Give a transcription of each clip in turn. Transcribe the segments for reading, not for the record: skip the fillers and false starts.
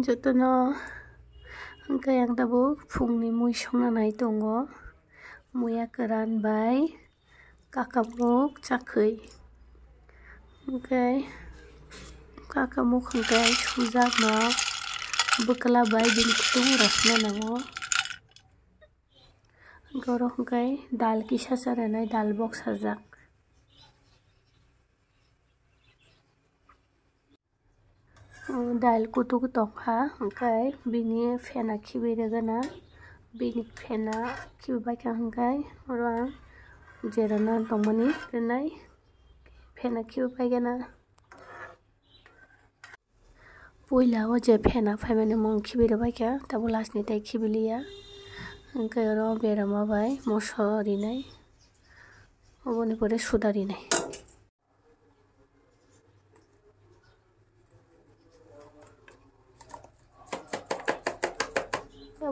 jotono hingke yang tabo phungni mui songnanai tongo muiya kwran bai kakamuk chakui hingke kakamuk hingke sujak no bwkla bai bini kutung rasna nango hingke oro hingke dal kisa charanai dal bok sajak dal kutuk tongkha hingke bini fena khibi rwgana bini fena khibibaikha hingke oro ang jerana tongmani rwnai fena khibibaigana puila o je fena faimani mung khibirwbaikha tabo last ni tai khibiliya hingke oro berama bai moso rinai oboni pore suda rinai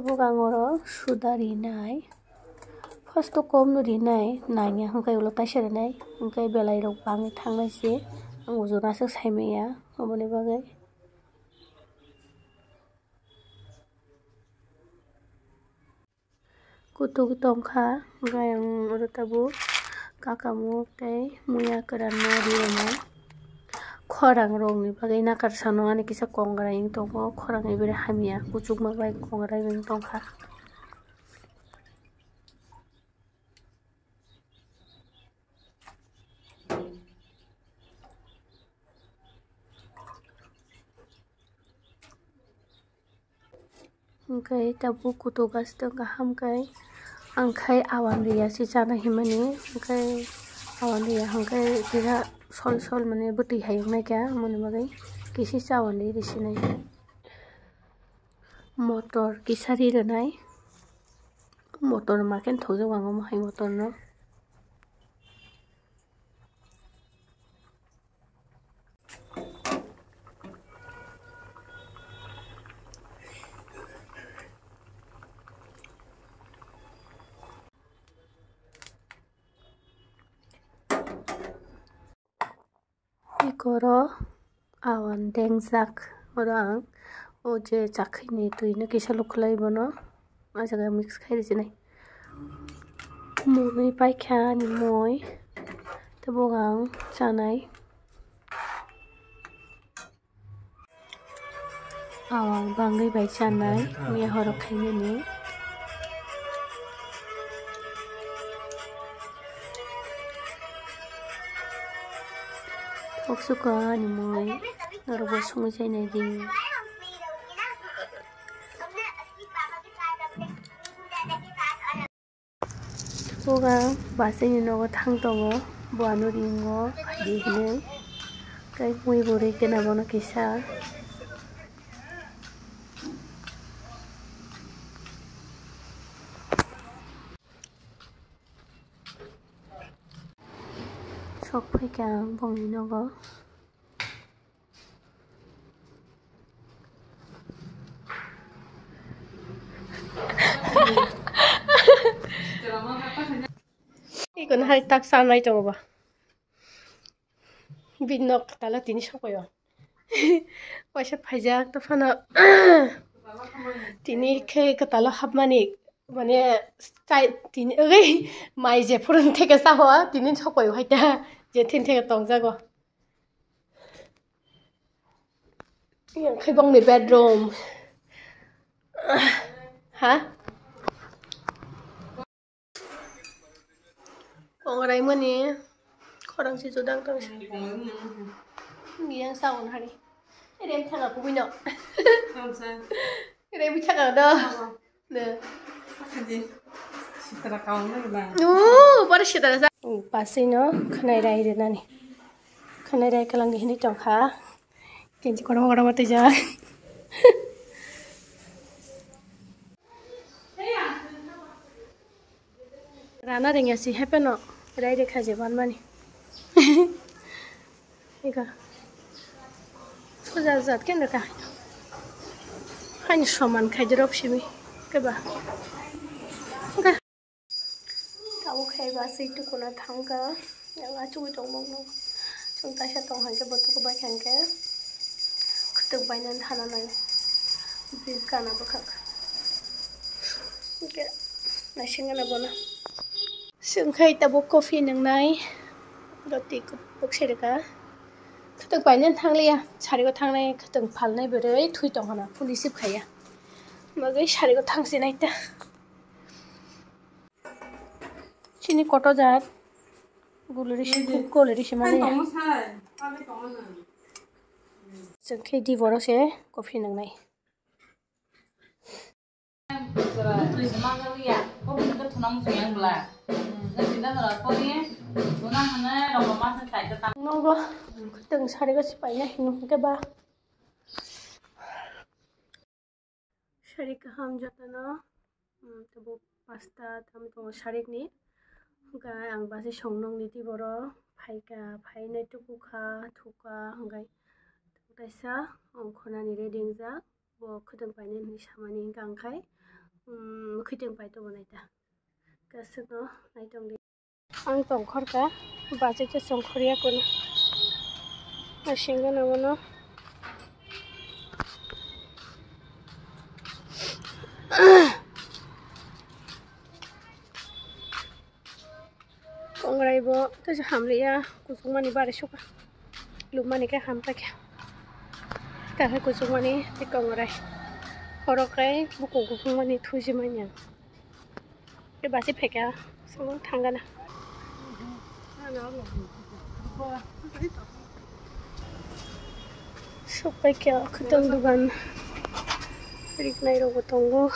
bugang oro suda rinai first kom no rinai naina hingke ulo taisa rinai hingke belai rok bangui thangnaisi ang ojona asuk saimanya oboni bagui kutuk tongkha hingke ang oro tabo kakamuk tei muiya kwran no rirwnai khorang rok ni bagui nakarsa no ani kisa kongrai wng tongo khorang ibere hamya kuchukma bai kongrai wng tongkha hingke tabo kutuk gach kaham kai angkhai awan rwya si chana himani hingke awan rwya hingke kisa sol sol mane bwtui hai ongnaikha amoni bagui kisi awan rwi sinai motor kisa rirwnai motor ma khe thokjak ang omo hai motor no ikoro awan dengjak oro ang o je chakhai ni tui no kisa luklai bono o jaga mix khai rwjak nai mui paikha ni mui tebo ang chanai awang bangui bai chanai miya horok khaimani oksuka ni mui norobo sungui chainai di bogang basai ni nogo thang tongo boano ringo di hinui kai mui bo reikena bono kisa sok phaikha bongni nogo ikon hari tak sanai tongo ba binok tala tini sokoyo waisa phaijak to phano tini khe katalo hapmani mane chai tini ogai mai je phurun theke sahoa tini sokoyo haita je tin theke tongjago yang khaibong ni bedroom ha ongrai mani khorang si jodang tong yang saun hari rem thanga kubino rem thanga do ne sitara kaung na ba bar sitara sa pasino khnai rai re nani khnai rai kalang ni hini tongkha kenji kono kono mate ja rana ringya si hepeno rai rekha je banmani ika soja jat ken reka hani soman khaijrok simi keba tabo khaiba seitu kona thangka yang achu tongmong no chung taisa tong hangke botuko bai khangke khutuk bainan thana nai Please kana bakak. Okay. Naising na bona. Sungkai tabo coffee nang nai. Roti ko boksere ka. Khatang painan thanglia. Sari ko thangnai khatang phalnai berai thui tong hana police khaya. Magai sari ko thangse nai ta. Chini koto jat. Gulori shimane. Sungkai di boro se coffee nang nai. Tuh semangat liya, kok bisa tunang suyang belah. Nanti dah kalau kau ni tunang mana, kalau masa saya tetap. Nogo, keteng sari ko si paina hinu ke ba. Sari ka ham jata na, tabo pasta tam to sari ni. Hingga ang basi songnong ni di boro, pai na tuku ka, thuka, hingga taisa, khona ni reading za, bo keteng paina ni samani hingga angkai. Keteng pai to bonaita. Kasino naitong di. Ang tongkhor ka baje ke songkhoriya kono asinga namono kongraibo to hamliya kusungmani bare suka lumani ke hampa ke ta he kusungmani te kongrai horokai buku kusungmani thujimanya ke basi pheka song thangana Sampai kya keteng dugan riknai rogo tonggo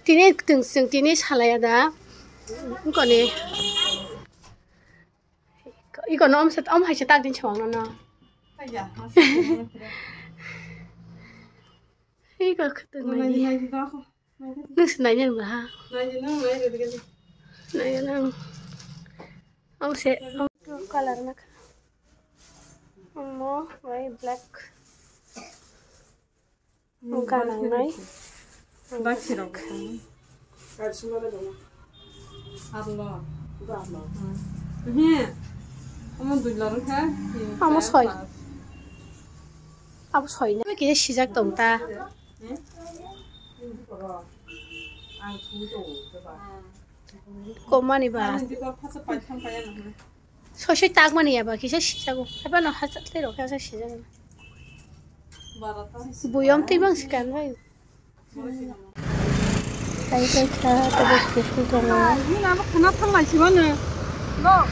tini tengseng tini salaya da kone iko nom set om haise tak din chawang na iko keteng nai nus nai nen ba nai nang om se color na mo white black kanang nai Black sirok. Allah. Iya. Kamu dulu kan? Kamu soy. Aku soy na. Kita sijak tong ta. Komani ba. Soy tak mani ya ba. Kita sijaku. Apa no hasat le ro kasa sijak. Buyom ti bang sekan ba. Saya kata tadi kita tengah. Ini nama kenapa nggak sih mana? No.